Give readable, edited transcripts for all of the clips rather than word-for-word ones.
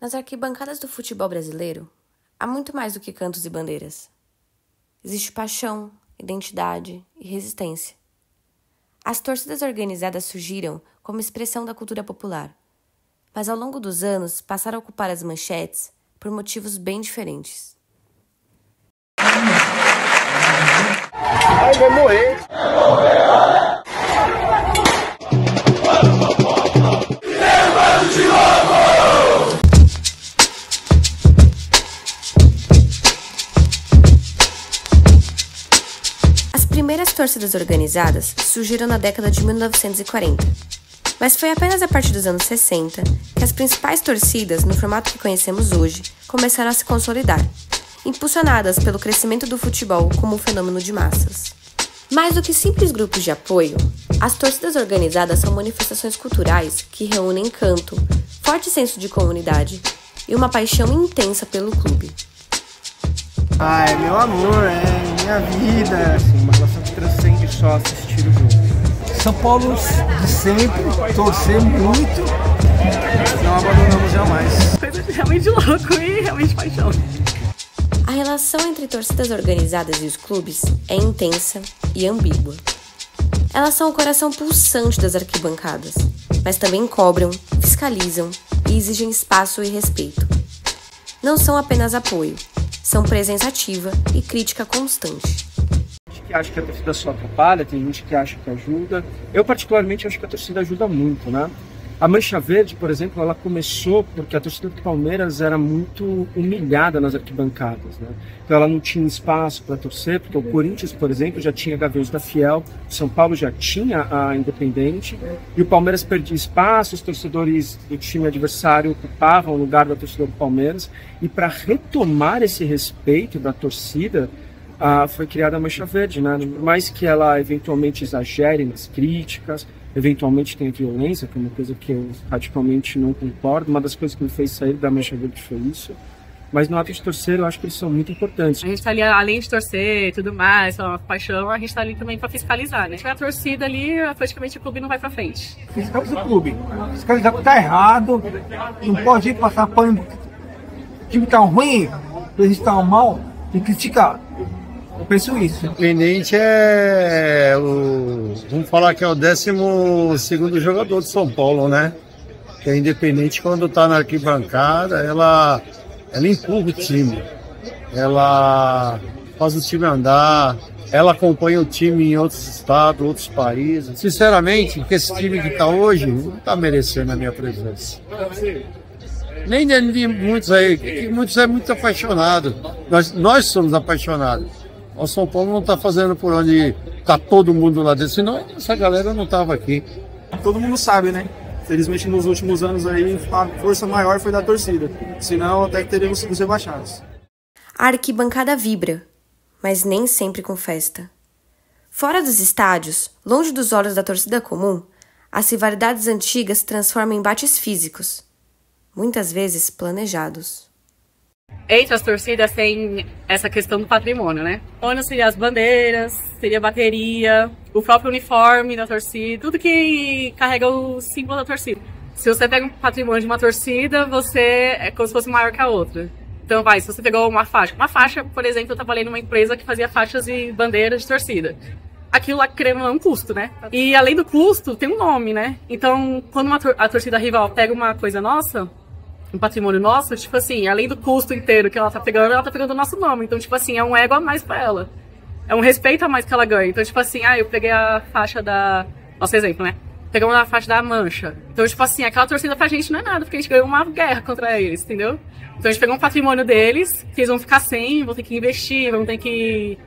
Nas arquibancadas do futebol brasileiro, há muito mais do que cantos e bandeiras. Existe paixão, identidade e resistência. As torcidas organizadas surgiram como expressão da cultura popular, mas ao longo dos anos passaram a ocupar as manchetes por motivos bem diferentes. Ai, vai morrer! As primeiras torcidas organizadas surgiram na década de 1940, mas foi apenas a partir dos anos 60 que as principais torcidas, no formato que conhecemos hoje, começaram a se consolidar, impulsionadas pelo crescimento do futebol como um fenômeno de massas. Mais do que simples grupos de apoio, as torcidas organizadas são manifestações culturais que reúnem canto, forte senso de comunidade e uma paixão intensa pelo clube. Ai, meu amor, é minha vida, assim, uma relação que transcende só assistir o jogo. São Paulo de sempre, torcer muito, não abandonamos jamais. Coisa realmente de louco e realmente paixão. A relação entre torcidas organizadas e os clubes é intensa e ambígua. Elas são o coração pulsante das arquibancadas, mas também cobram, fiscalizam e exigem espaço e respeito. Não são apenas apoio, são presença ativa e crítica constante. Tem gente que acha que a torcida só atrapalha, tem gente que acha que ajuda. Eu particularmente acho que a torcida ajuda muito, né? A Mancha Verde, por exemplo, ela começou porque a torcida do Palmeiras era muito humilhada nas arquibancadas, né? Então ela não tinha espaço para torcer, porque o Corinthians, por exemplo, já tinha Gaviões da Fiel, o São Paulo já tinha a Independente, e o Palmeiras perdia espaço, os torcedores do time adversário ocupavam o lugar da torcida do Palmeiras, e para retomar esse respeito da torcida, foi criada a Mancha Verde, né? Por mais que ela eventualmente exagere nas críticas, eventualmente tenha violência, que é uma coisa que eu radicalmente não concordo. Uma das coisas que me fez sair da Mancha Verde foi isso. Mas no ato de torcer, eu acho que eles são muito importantes. A gente tá ali, além de torcer e tudo mais, uma paixão, a gente tá ali também pra fiscalizar, né? Se tiver a torcida ali, praticamente o clube não vai pra frente. Fiscaliza o clube. Fiscalizar o que tá errado. Não pode passar pano. O time tá ruim, o gente tá mal, tem que criticar. Eu penso isso. Independente vamos falar que é o 12º jogador de São Paulo, né? Que a Independente, quando tá na arquibancada, ela empurra o time. Ela faz o time andar. Ela acompanha o time em outros estados, outros países. Sinceramente, que esse time que tá hoje não tá merecendo a minha presença. Nem de muitos aí, que muitos é muito apaixonado. Nós somos apaixonados. O São Paulo não está fazendo por onde está todo mundo lá dentro, senão essa galera não estava aqui. Todo mundo sabe, né? Felizmente nos últimos anos aí a força maior foi da torcida, senão até que teríamos sido rebaixados. A arquibancada vibra, mas nem sempre com festa. Fora dos estádios, longe dos olhos da torcida comum, as rivalidades antigas se transformam em embates físicos, muitas vezes planejados. Entre as torcidas tem essa questão do patrimônio, né? Onde seria as bandeiras, seria a bateria, o próprio uniforme da torcida, tudo que carrega o símbolo da torcida. Se você pega um patrimônio de uma torcida, você é como se fosse maior que a outra. Então se você pegou uma faixa, por exemplo, eu trabalhei numa empresa que fazia faixas e bandeiras de torcida. Aquilo lá, querendo é um custo, né? E além do custo, tem um nome, né? Então, quando a torcida rival pega uma coisa nossa, um patrimônio nosso, tipo assim, além do custo inteiro que ela tá pegando o nosso nome. Então, tipo assim, é um ego a mais pra ela. É um respeito a mais que ela ganha. Então, tipo assim, eu peguei a faixa da... Nosso exemplo, né? Pegamos a faixa da Mancha. Então, tipo assim, aquela torcida pra gente não é nada, porque a gente ganhou uma guerra contra eles, entendeu? Então, a gente pegou um patrimônio deles, que eles vão ficar sem, vão ter que investir, vão ter que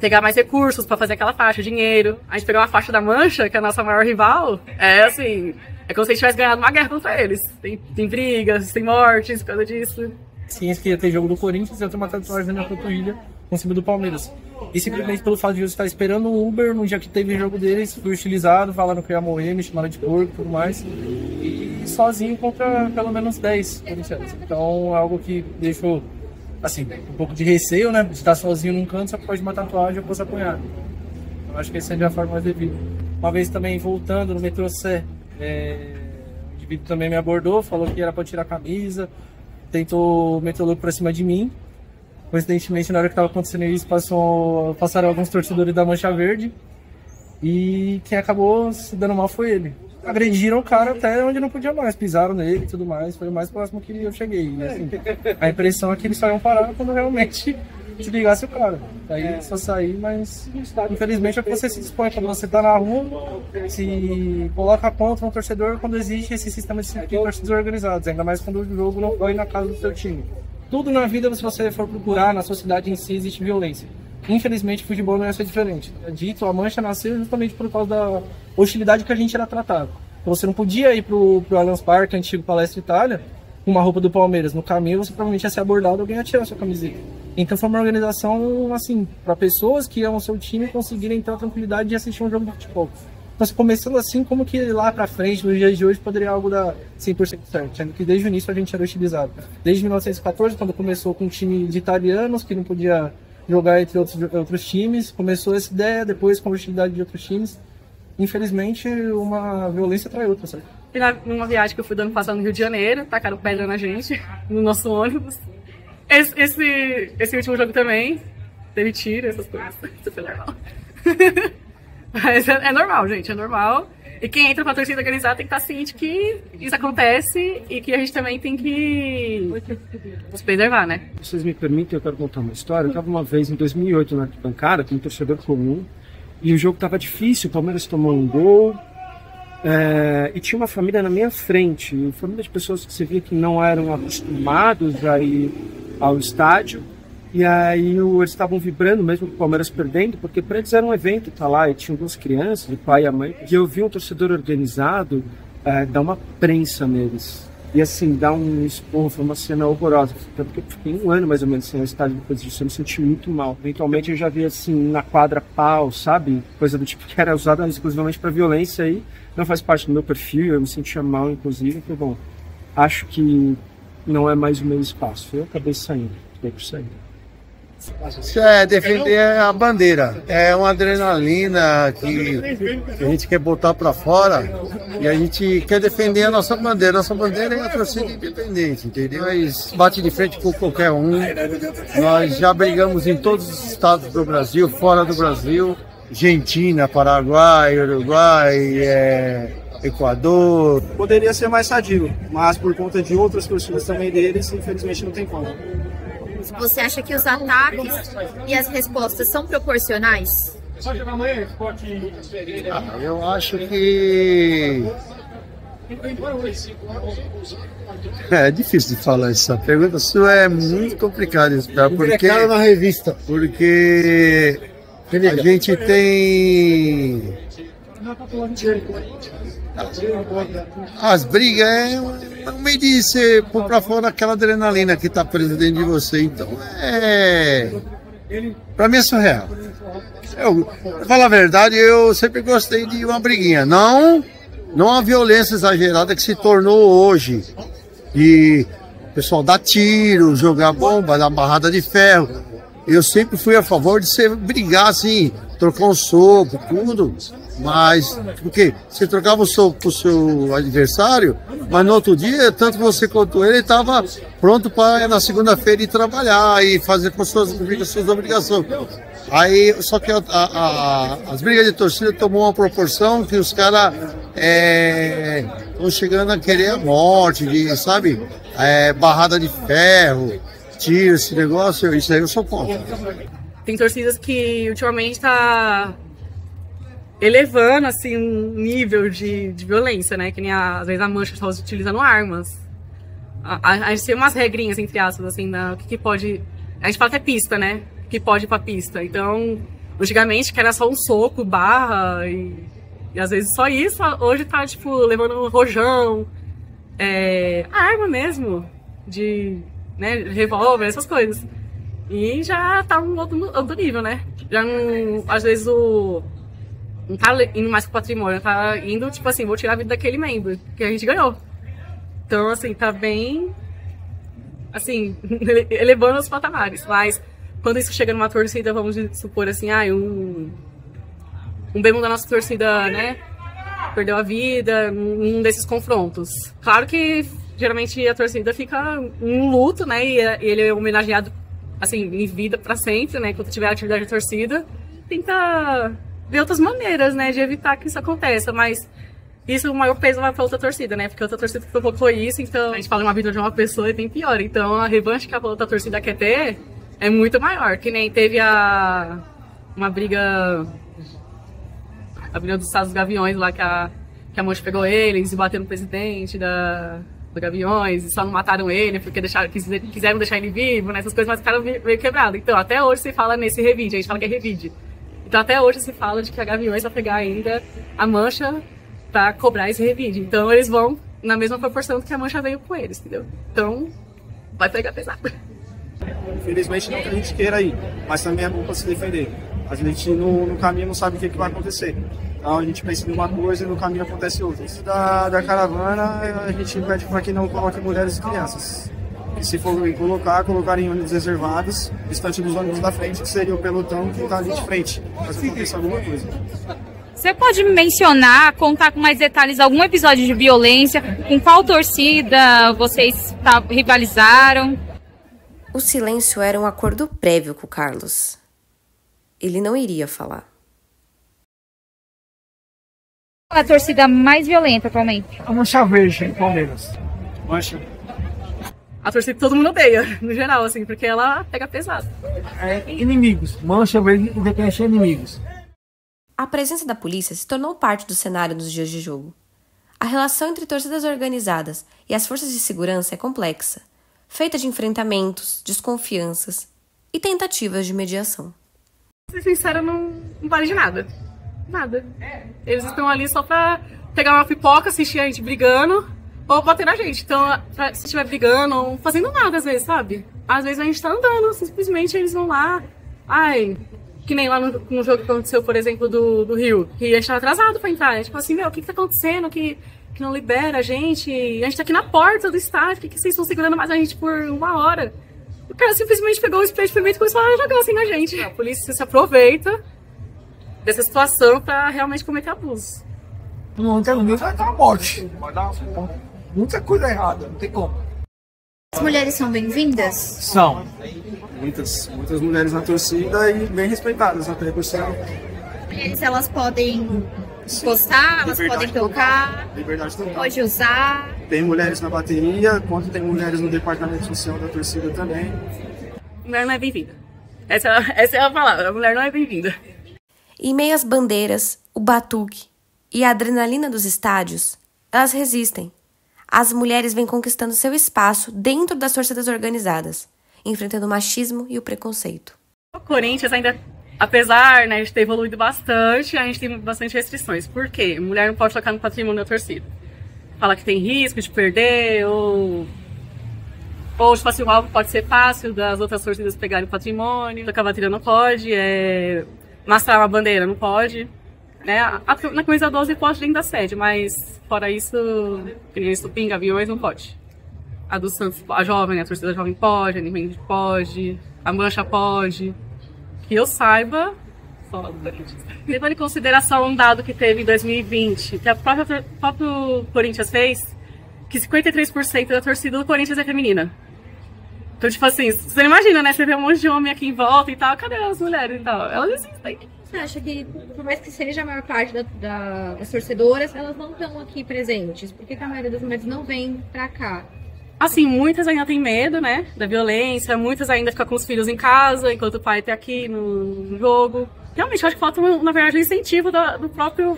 pegar mais recursos pra fazer aquela faixa, dinheiro. A gente pegou uma faixa da Mancha, que é a nossa maior rival, assim... É como se a gente tivesse ganhado uma guerra contra eles. Tem brigas, tem mortes por causa disso. Ciência que ia ter jogo do Corinthians e eu tenho uma tatuagem na panturrilha em cima do Palmeiras. E simplesmente pelo fato de eu estar esperando o Uber, no dia que teve jogo deles, fui utilizado, falaram que eu ia morrer, me chamaram de porco e tudo mais. E sozinho contra pelo menos 10 corintianos. Então é algo que deixou, assim, um pouco de receio, né? De estar sozinho num canto, só que pode uma tatuagem eu posso apanhar. Eu acho que essa é a forma mais devida. Uma vez também voltando no metrô Sé, Vitor também me abordou, falou que era pra tirar a camisa, tentou meter o louco pra cima de mim. Coincidentemente, na hora que tava acontecendo isso, passaram alguns torcedores da Mancha Verde e quem acabou se dando mal foi ele. Agrediram o cara até onde não podia mais, pisaram nele e tudo mais, foi o mais próximo que eu cheguei. E, assim, a impressão é que eles só iam parar quando realmente desligasse o cara. Aí só sair, mas infelizmente é que você se dispõe quando você tá na rua, se coloca contra um torcedor quando existe esse sistema de torcidas organizadas, ainda mais quando o jogo não vai na casa do seu time. Tudo na vida, se você for procurar, na sociedade em si existe violência. Infelizmente, o futebol não ia ser diferente. Dito, a Mancha nasceu justamente por causa da hostilidade que a gente era tratado. Então, você não podia ir pro Allianz Parque, antigo Palestra Itália, com uma roupa do Palmeiras. No caminho, você provavelmente ia ser abordado, alguém ia tirar a sua camiseta. Então, foi uma organização, assim, para pessoas que amam seu time conseguirem ter a tranquilidade de assistir um jogo de futebol. Então, começando assim, como que lá pra frente, nos dias de hoje, poderia algo dar 100% certo? Sendo que desde o início a gente era hostilizado. Desde 1914, quando começou com um time de italianos, que não podia jogar entre outros times, começou essa ideia, depois com a hostilidade de outros times. Infelizmente, uma violência atrai outra, sabe? E numa viagem que eu fui dando passando no Rio de Janeiro, tacaram pedra na gente, no nosso ônibus. Esse último jogo também, teve tiro, essas coisas. Isso foi normal. Mas é normal, gente, é normal. E quem entra pra torcida organizada tem que estar ciente que isso acontece e que a gente também tem que se preservar, né? Se vocês me permitem, eu quero contar uma história. Eu estava uma vez em 2008 na arquibancada, com um torcedor comum, e o jogo estava difícil, o Palmeiras tomou um gol, e tinha uma família na minha frente, uma família de pessoas que você via que não eram acostumados a ir ao estádio. E aí eles estavam vibrando mesmo com o Palmeiras perdendo, porque para eles era um evento, tá lá, e tinham duas crianças, o pai e a mãe, e eu vi um torcedor organizado dar uma prensa neles. E assim, dar um esporro, foi uma cena horrorosa. Tanto que eu fiquei um ano mais ou menos sem o estádio depois disso, eu me senti muito mal. Eventualmente eu já vi assim, na quadra pau, sabe? Coisa do tipo que era usada exclusivamente para violência aí. Não faz parte do meu perfil, eu me sentia mal inclusive. Falei, bom, acho que não é mais o meu espaço. Eu acabei saindo, fiquei por sair. Isso é defender a bandeira. É uma adrenalina que a gente quer botar para fora e a gente quer defender a nossa bandeira. Nossa bandeira é a torcida independente, entendeu? Mas bate de frente com qualquer um. Nós já brigamos em todos os estados do Brasil, fora do Brasil. Argentina, Paraguai, Uruguai, Equador. Poderia ser mais sadio, mas por conta de outras torcidas também deles, infelizmente não tem como. Você acha que os ataques e as respostas são proporcionais? Eu acho que é difícil de falar essa pergunta. Isso é muito complicado, porque na revista, porque a gente tem as brigas é um meio de você pôr pra fora aquela adrenalina que tá presa dentro de você. Então pra mim é surreal. Pra falar a verdade, eu sempre gostei de uma briguinha, não a violência exagerada que se tornou hoje, de o pessoal dar tiro, jogar bomba, dar barrada de ferro. Eu sempre fui a favor de você brigar assim, trocar um soco, tudo. Mas, porque você trocava o soco pro seu adversário, mas no outro dia, tanto você quanto ele estava pronto para na segunda-feira ir trabalhar e fazer com suas obrigações. Aí, só que as brigas de torcida tomou uma proporção que os caras estão chegando a querer a morte, sabe? Barrada de ferro, tiro, esse negócio, isso aí eu sou contra. Tem torcidas que ultimamente tá elevando assim um nível de violência, né? Que nem às vezes a Mancha está utilizando armas. A gente tem umas regrinhas, entre aspas, assim, o que pode. A gente fala que é pista, né? Que pode ir pra pista. Então, antigamente, que era só um soco, barra, e às vezes só isso. Hoje tá, tipo, levando um rojão, arma mesmo, né, revólver, essas coisas. E já tá um outro nível, né? Já não, às vezes não tá indo mais pro patrimônio, tá indo, tipo assim, vou tirar a vida daquele membro, que a gente ganhou. Então, assim, tá bem, assim, elevando os patamares. Mas, quando isso chega numa torcida, vamos supor assim, um membro da nossa torcida, né, perdeu a vida num desses confrontos. Claro que geralmente a torcida fica em luto, né? E ele é homenageado assim, em vida para sempre, né? Quando tiver atividade de torcida, tenta ver outras maneiras, né? De evitar que isso aconteça, mas isso, o maior peso vai para outra torcida, né? Porque outra torcida provocou isso, então a gente fala uma vida de uma pessoa e tem pior. Então a revanche que a outra torcida quer ter é muito maior. Que nem teve uma briga, a briga dos Estados Gaviões lá, que a Mancha pegou eles e bateu no presidente do Gaviões, e só não mataram ele porque quiseram deixar ele vivo, né? Essas coisas, mas ficaram meio quebradas. Então até hoje se fala nesse revide, a gente fala que é revide. Então até hoje se fala de que a Gaviões vai pegar ainda a Mancha pra cobrar esse revide. Então eles vão na mesma proporção que a Mancha veio com eles, entendeu? Então vai pegar pesado. Infelizmente não que a gente queira ir, mas também é bom para se defender. A gente no caminho não sabe o que vai acontecer. Então a gente pensa em uma coisa e no caminho acontece outra. Isso da caravana, a gente pede para que não coloque mulheres e crianças. E se for colocar em ônibus reservados, distante dos ônibus da frente, que seria o pelotão que está ali de frente, caso aconteça alguma coisa. Você pode mencionar, contar com mais detalhes algum episódio de violência? Com qual torcida vocês rivalizaram? O silêncio era um acordo prévio com o Carlos. Ele não iria falar. Qual é a torcida mais violenta atualmente? A Mancha Verde, em Palmeiras. Mancha. A torcida que todo mundo odeia, no geral, assim, porque ela pega pesado. Inimigos. Mancha Verde reconhece inimigos. A presença da polícia se tornou parte do cenário nos dias de jogo. A relação entre torcidas organizadas e as forças de segurança é complexa, feita de enfrentamentos, desconfianças e tentativas de mediação. Pra ser sincera, não vale de nada. Nada. Eles estão ali só pra pegar uma pipoca, assistir a gente brigando ou bater na gente. Então, se estiver brigando ou fazendo nada às vezes, sabe? Às vezes a gente tá andando, simplesmente eles vão lá. Ai, que nem lá no jogo que aconteceu, por exemplo, do Rio, que a gente tava atrasado pra entrar. Tipo assim, meu, o que tá acontecendo? Que não libera a gente tá aqui na porta do estádio, por que vocês estão segurando mais a gente por 1 hora? O cara simplesmente pegou o spray de pimenta e começou a jogar assim na gente. A polícia se aproveita dessa situação pra realmente cometer abuso. Não tem ninguém, vai dar uma morte. Vai dar muita coisa errada, não tem como. As mulheres são bem-vindas? São. Muitas mulheres na torcida e bem respeitadas até por ser. Mulheres, elas podem encostar, elas podem tocar, Liberdade total. pode usar. Tem mulheres na bateria, quanto tem mulheres no departamento social da torcida também. Mulher não é bem-vinda. Essa é a palavra, a mulher não é bem-vinda. Em meio às bandeiras, o batuque e a adrenalina dos estádios, elas resistem. As mulheres vêm conquistando seu espaço dentro das torcidas organizadas, enfrentando o machismo e o preconceito. O Corinthians ainda, apesar, né, de ter evoluído bastante, a gente tem bastante restrições. Por quê? Mulher não pode tocar no patrimônio da torcida. Fala que tem risco de perder, ou tipo assim, o alvo pode ser fácil das outras torcidas pegarem o patrimônio. Tocar bateria não pode, mastrar uma bandeira não pode. Né? Na camisa 12 pode dentro da sede, mas fora isso, Estupim, Gaviões não pode. A do Santos, a jovem, a torcida jovem pode, a Independente pode, a Mancha pode. Que eu saiba, só do Corinthians. Levando em consideração um dado que teve em 2020, que o próprio Corinthians fez, que 53% da torcida do Corinthians é feminina. Então, tipo assim, você não imagina, né? Você vê um monte de homem aqui em volta e tal, cadê as mulheres e tal? Elas existem. Você acha que, por mais que seja a maior parte das torcedoras, elas não estão aqui presentes? Por que a maioria das mulheres não vem pra cá? Assim, muitas ainda têm medo, né, da violência, muitas ainda ficam com os filhos em casa, enquanto o pai tá aqui no jogo. Realmente, eu acho que falta, na verdade, um incentivo do próprio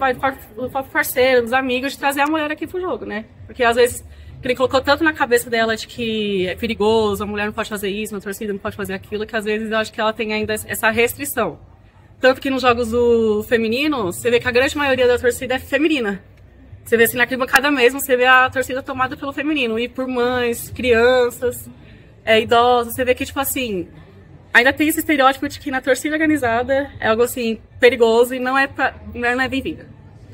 parceiro, dos amigos, de trazer a mulher aqui pro jogo, né? Porque, às vezes, ele colocou tanto na cabeça dela de que é perigoso, a mulher não pode fazer isso, a torcida não pode fazer aquilo, que, às vezes, eu acho que ela tem ainda essa restrição. Tanto que nos jogos do feminino, você vê que a grande maioria da torcida é feminina. Você vê assim, na arquibancada mesmo, você vê a torcida tomada pelo feminino, e por mães, crianças, idosos. Você vê que, tipo assim, ainda tem esse estereótipo de que na torcida organizada é algo assim, perigoso e não é mulher não é bem-vinda.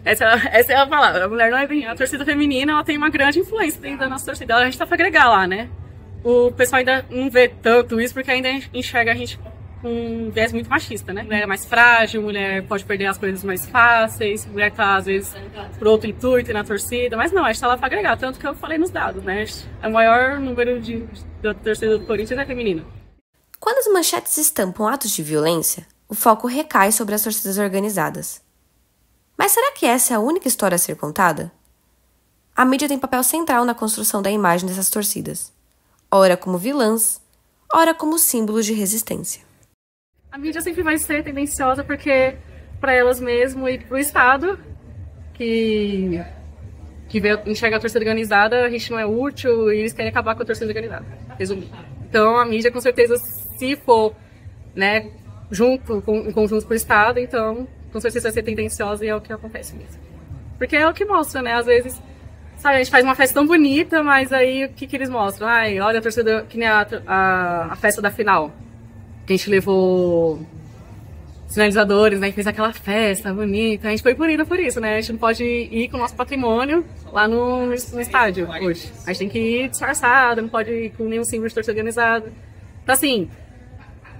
Essa é a palavra, a mulher não é bem-vinda. A torcida feminina, ela tem uma grande influência dentro da nossa torcida. A gente tá pra agregar lá, né? O pessoal ainda não vê tanto isso, porque ainda enxerga a gente com um viés muito machista, né? Mulher é mais frágil, mulher pode perder as coisas mais fáceis, mulher tá, às vezes, por outro intuito na torcida, mas não, a gente tá lá pra agregar, tanto que eu falei nos dados, né? O maior número da torcida do Corinthians é feminino. Quando as manchetes estampam atos de violência, o foco recai sobre as torcidas organizadas. Mas será que essa é a única história a ser contada? A mídia tem papel central na construção da imagem dessas torcidas, ora como vilãs, ora como símbolos de resistência. A mídia sempre vai ser tendenciosa porque, para elas mesmo e para o Estado, que enxerga a torcida organizada, a gente não é útil e eles querem acabar com a torcida organizada, resumindo. Então a mídia, com certeza, se for, né, em conjunto com o Estado, então com certeza vai ser tendenciosa e é o que acontece mesmo. Porque é o que mostra, né, às vezes, sabe, a gente faz uma festa tão bonita, mas aí o que eles mostram? Ai, olha a torcida, que nem a festa da final. Que a gente levou sinalizadores, né? Fez aquela festa bonita. A gente foi punido por isso, né? A gente não pode ir com o nosso patrimônio lá no estádio hoje. A gente tem que ir disfarçado, não pode ir com nenhum símbolo de torcida organizada. Então, assim,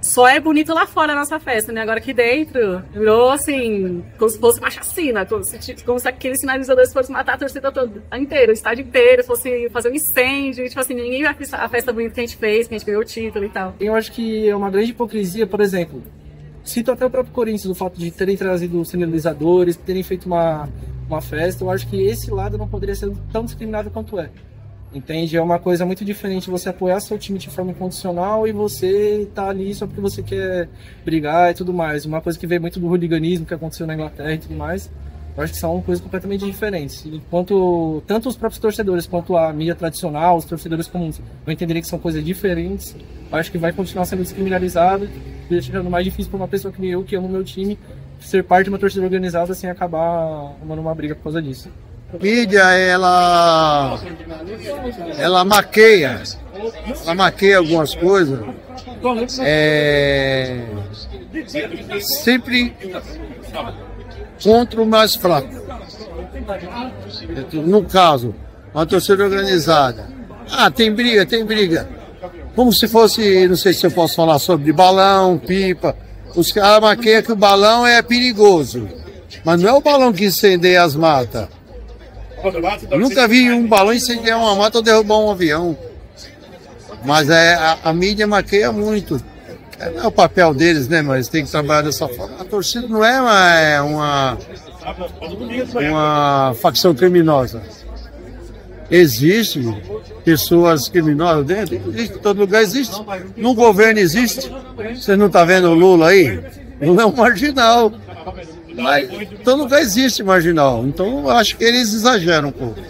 só é bonito lá fora a nossa festa, né? Agora aqui dentro, virou assim, como se fosse uma chacina, como se aqueles sinalizadores fossem matar a torcida toda inteira, o estádio inteiro, fosse fazer um incêndio, tipo assim, ninguém vai a festa bonita que a gente fez, que a gente ganhou o título e tal. Eu acho que é uma grande hipocrisia, por exemplo, cito até o próprio Corinthians, o fato de terem trazido sinalizadores, terem feito uma festa, eu acho que esse lado não poderia ser tão discriminado quanto é. Entende? É uma coisa muito diferente você apoiar seu time de forma incondicional e você tá ali só porque você quer brigar e tudo mais. Uma coisa que veio muito do hooliganismo que aconteceu na Inglaterra e tudo mais. Eu acho que são coisas completamente diferentes. Enquanto tanto os próprios torcedores quanto a mídia tradicional, os torcedores comuns, vão entenderem que são coisas diferentes, eu acho que vai continuar sendo descriminalizado, deixando mais difícil para uma pessoa que nem eu, que amo meu time, ser parte de uma torcida organizada sem acabar arrumando uma briga por causa disso. A mídia, ela maqueia algumas coisas, sempre contra o mais fraco. No caso, uma torcida organizada. Tem briga. Como se fosse, não sei se eu posso falar sobre balão, pipa. Os caras maqueiam que o balão é perigoso, mas não é o balão que incendeia as matas. Eu nunca vi um balão incendiar uma mata ou derrubar um avião. Mas a mídia maqueia muito. É o papel deles, né? Mas tem que trabalhar dessa forma. A torcida não é uma facção criminosa. Existe pessoas criminosas dentro. Existe, em todo lugar existe. No governo existe. Você não está vendo o Lula aí? Lula é um marginal. Mas em todo lugar existe marginal. Então eu acho que eles exageram um pouco.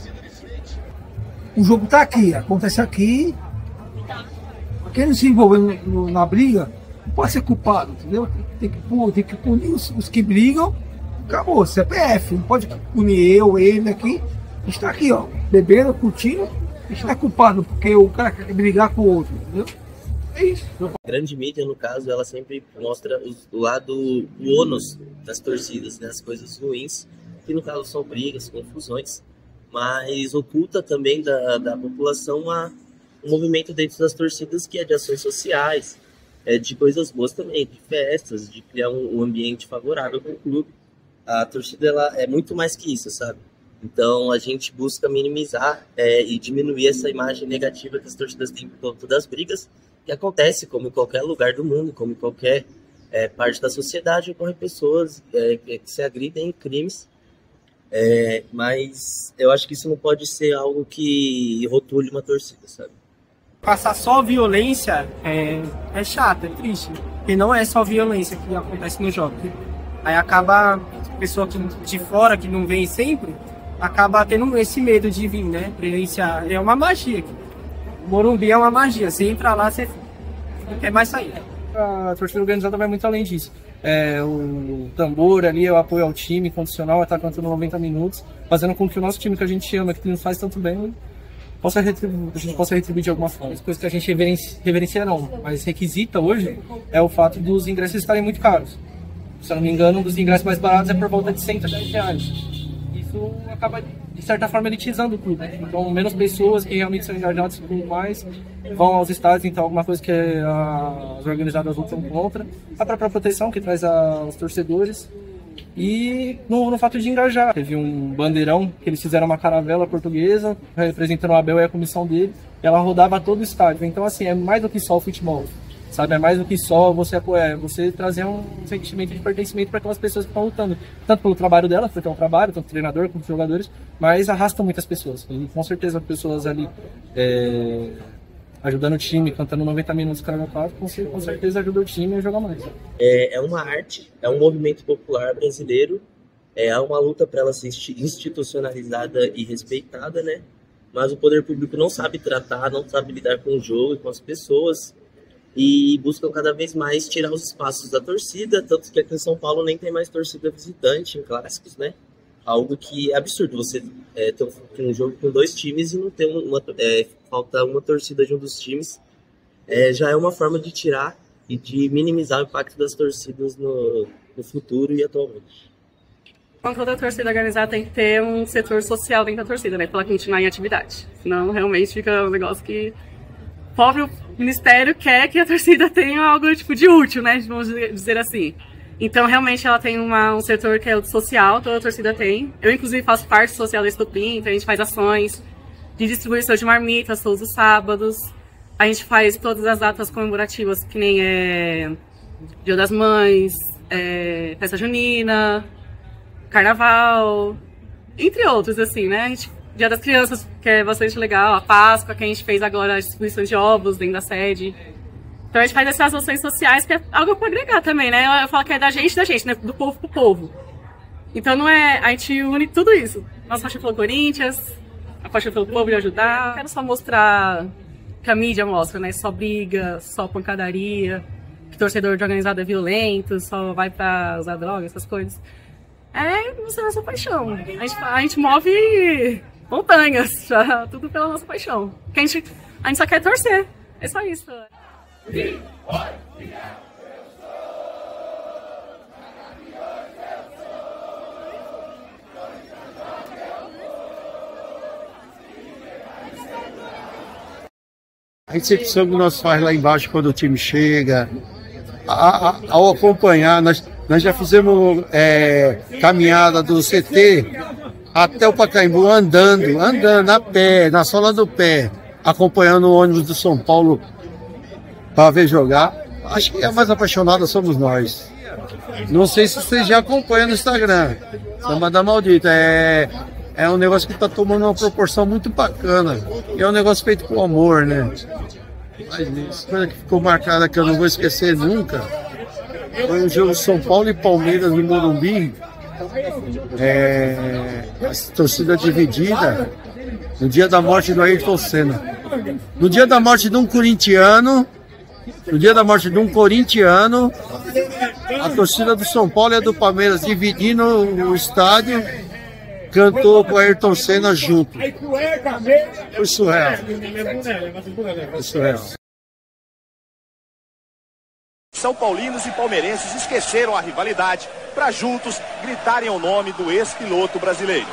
O jogo está aqui, acontece aqui. Quem não se envolver na briga não pode ser culpado, entendeu? Tem que punir os que brigam. Acabou, CPF, não pode punir ele aqui. A gente está aqui, ó, bebendo, curtindo. A gente não é culpado porque o cara quer brigar com o outro, entendeu? É isso. A grande mídia, no caso, ela sempre mostra o lado, o ônus das torcidas, né? As coisas ruins, que no caso são brigas, confusões, mas oculta também da população um movimento dentro das torcidas que é de ações sociais, de coisas boas também, de festas, de criar um ambiente favorável para o clube. A torcida ela é muito mais que isso, sabe? Então a gente busca minimizar e diminuir essa imagem negativa que as torcidas têm por conta das brigas, que acontece como em qualquer lugar do mundo, como em qualquer parte da sociedade, ocorrem pessoas que se agridem em crimes, mas eu acho que isso não pode ser algo que rotule uma torcida, sabe? Passar só violência é chato, é triste, porque não é só violência que acontece no jogo. Aí acaba a pessoa de fora, que não vem sempre, acaba tendo esse medo de vir, né, presenciar. É uma magia. O Morumbi é uma magia. Você entra lá, você não quer mais sair. A torcida organizada vai muito além disso. O tambor ali, o apoio ao time, condicional, está cantando 90 minutos, fazendo com que o nosso time que a gente ama, que nos faz tanto bem, a gente possa retribuir de alguma forma. As coisas que a gente reverencia não, mas requisita hoje é o fato dos ingressos estarem muito caros. Se eu não me engano, um dos ingressos mais baratos é por volta de R$110. Isso acaba de certa forma, elitizando o clube. Então, menos pessoas que realmente são engajadas e tudo mais vão aos estádios, então alguma coisa que as organizadas lutam contra. A própria proteção que traz aos torcedores. E no fato de engajar. Teve um bandeirão que eles fizeram uma caravela portuguesa, representando o Abel e a comissão dele, e ela rodava todo o estádio. Então, assim, é mais do que só o futebol. Sabe, é mais do que só você apoiar, você trazer um sentimento de pertencimento para aquelas pessoas que estão lutando, tanto pelo trabalho dela, porque é um trabalho, tanto treinador como jogadores, mas arrastam muitas pessoas. E com certeza pessoas ali ajudando o time, cantando 90 minutos cada 4, com certeza ajuda o time a jogar mais. É uma arte, é um movimento popular brasileiro, é uma luta para ela ser institucionalizada e respeitada, né? Mas o poder público não sabe tratar, não sabe lidar com o jogo e com as pessoas, e buscam cada vez mais tirar os espaços da torcida, tanto que aqui em São Paulo nem tem mais torcida visitante em clássicos, né? Algo que é absurdo, você ter um jogo com 2 times e não ter falta uma torcida de um dos times, já é uma forma de tirar e de minimizar o impacto das torcidas no futuro e atualmente. Então, toda torcida organizada tem que ter um setor social dentro da torcida, né? Para ela continuar em atividade. Senão, realmente, fica um negócio que o próprio ministério quer que a torcida tenha algo tipo de útil, né? Vamos dizer assim. Então, realmente, ela tem um setor que é o social, toda a torcida tem. Eu, inclusive, faço parte social da Estupim, então a gente faz ações de distribuição de marmitas todos os sábados. A gente faz todas as datas comemorativas, que nem Dia das Mães, Festa Junina, Carnaval, entre outros, assim, né? Dia das Crianças, que é bastante legal, a Páscoa, que a gente fez agora a distribuição de ovos dentro da sede. Então a gente faz essas ações sociais, que é algo para agregar também, né? Eu falo que é da gente, né? Do povo pro povo. Então não é... A gente une tudo isso. Nossa paixão pelo Corinthians, a paixão pelo povo de ajudar. Não quero só mostrar que a mídia mostra, né? Só briga, só pancadaria, que torcedor de organizado é violento, só vai pra usar droga, essas coisas. É mostrar nossa paixão. A gente move montanhas, tudo pela nossa paixão. Porque a gente só quer torcer. É só isso. A recepção que nós faz lá embaixo quando o time chega, ao acompanhar, nós já fizemos caminhada do CT até o Pacaembu andando a pé, na sola do pé, acompanhando o ônibus do São Paulo para ver jogar. Acho que a mais apaixonada somos nós. Não sei se vocês já acompanham no Instagram. Samba da Maldita. É um negócio que está tomando uma proporção muito bacana. E é um negócio feito com amor, né? Mas coisa que ficou marcada que eu não vou esquecer nunca foi o jogo São Paulo e Palmeiras no Morumbi. A torcida dividida no dia da morte do Ayrton Senna. No dia da morte de um corintiano, a torcida do São Paulo e a do Palmeiras dividindo o estádio, cantou com o Ayrton Senna junto. Foi surreal. Foi surreal. São paulinos e palmeirenses esqueceram a rivalidade para juntos gritarem o nome do ex-piloto brasileiro.